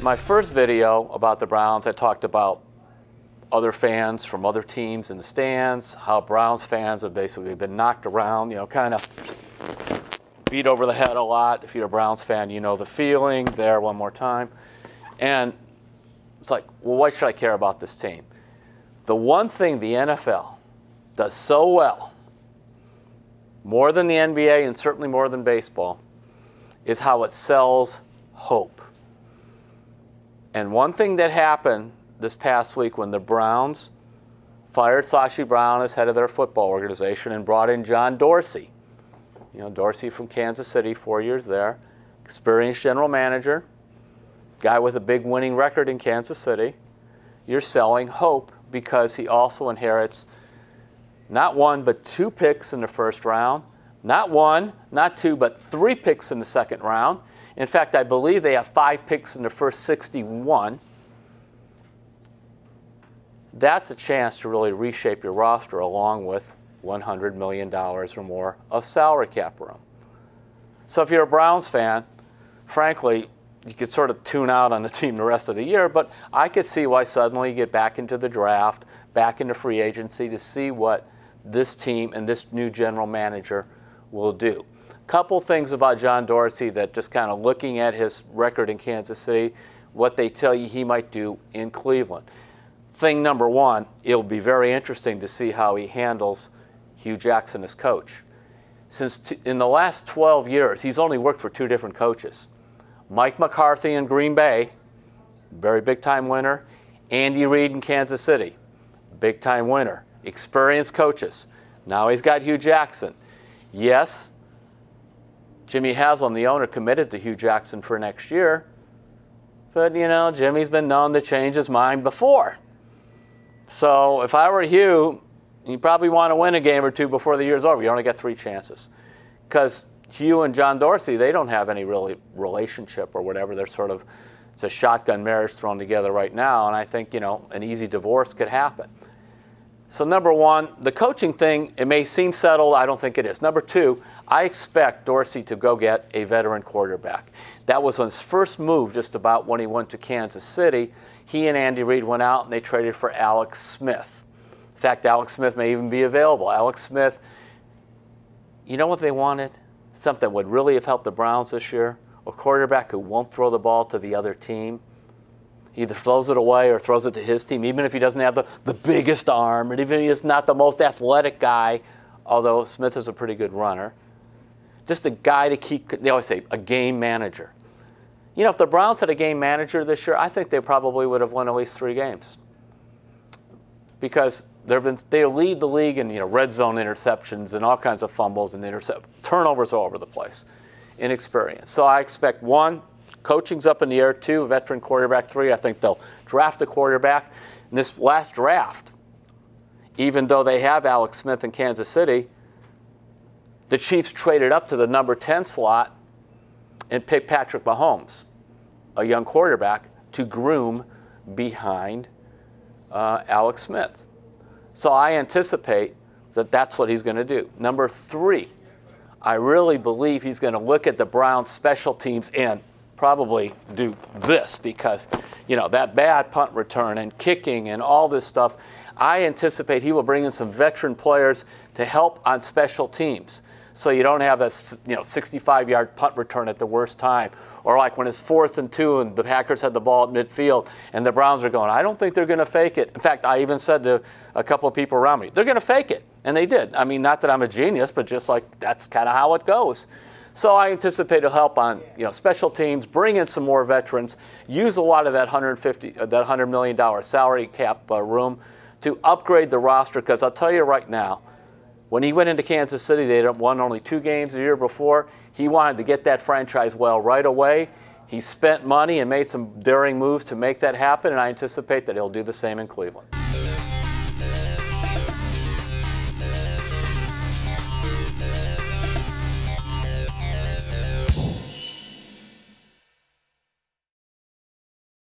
My first video about the Browns, I talked about other fans from other teams in the stands, how Browns fans have basically been knocked around, you know, kind of beat over the head a lot. If you're a Browns fan, you know the feeling. There, one more time. And it's like, well, why should I care about this team? The one thing the NFL does so well, more than the NBA and certainly more than baseball, is how it sells hope. And one thing that happened this past week when the Browns fired Sashi Brown as head of their football organization and brought in John Dorsey. You know, Dorsey from Kansas City, 4 years there, experienced general manager, guy with a big winning record in Kansas City. You're selling hope because he also inherits not one but 2 picks in the first round, not 1, not 2, but 3 picks in the second round. In fact, I believe they have 5 picks in the first 61. That's a chance to really reshape your roster along with $100 million or more of salary cap room. So if you're a Browns fan, frankly, you could sort of tune out on the team the rest of the year, but I could see why suddenly you get back into the draft, back into free agency to see what this team and this new general manager will do. Couple things about John Dorsey that just kind of looking at his record in Kansas City, what they tell you he might do in Cleveland. Thing number one, it'll be very interesting to see how he handles Hugh Jackson as coach. Since in the last 12 years, he's only worked for 2 different coaches. Mike McCarthy in Green Bay, very big-time winner. Andy Reid in Kansas City, big-time winner. Experienced coaches. Now he's got Hugh Jackson. Yes, Jimmy Haslam, the owner, committed to Hugh Jackson for next year. But, you know, Jimmy's been known to change his mind before. So if I were Hugh, you probably want to win a game or 2 before the year's over. You only got 3 chances. Because Hugh and John Dorsey, they don't have any really relationship or whatever. They're sort of, it's a shotgun marriage thrown together right now. And I think, you know, an easy divorce could happen. So number one, the coaching thing, it may seem settled. I don't think it is. Number 2, I expect Dorsey to go get a veteran quarterback. That was his first move just about when he went to Kansas City. He and Andy Reid went out and they traded for Alex Smith. In fact, Alex Smith may even be available. Alex Smith, you know what they wanted? Something that would really have helped the Browns this year? A quarterback who won't throw the ball to the other team. He either throws it away or throws it to his team, even if he doesn't have the biggest arm, and even if he's not the most athletic guy, although Smith is a pretty good runner. Just a guy to keep, they always say, a game manager. You know, if the Browns had a game manager this year, I think they probably would have won at least 3 games. Because they lead the league in, you know, red zone interceptions and all kinds of fumbles and turnovers all over the place. Inexperience. So I expect 1, coaching's up in the air. 2, veteran quarterback. 3, I think they'll draft a quarterback. In this last draft, even though they have Alex Smith in Kansas City, the Chiefs traded up to the number 10 slot and picked Patrick Mahomes, a young quarterback, to groom behind Alex Smith. So I anticipate that that's what he's going to do. Number 3, I really believe he's going to look at the Browns' special teams and probably do this because, you know, that bad punt return and kicking and all this stuff, I anticipate he will bring in some veteran players to help on special teams. So you don't have a, you know, 65-yard punt return at the worst time. Or like when it's 4th and 2 and the Packers had the ball at midfield and the Browns are going, I don't think they're going to fake it. In fact, I even said to a couple of people around me, they're going to fake it. And they did. I mean, not that I'm a genius, but just like that's kind of how it goes. So I anticipate to help on, you know, special teams, bring in some more veterans, use a lot of that $100 million salary cap room to upgrade the roster. Because I'll tell you right now, when he went into Kansas City, they had won only 2 games the year before. He wanted to get that franchise well right away. He spent money and made some daring moves to make that happen, and I anticipate that he'll do the same in Cleveland.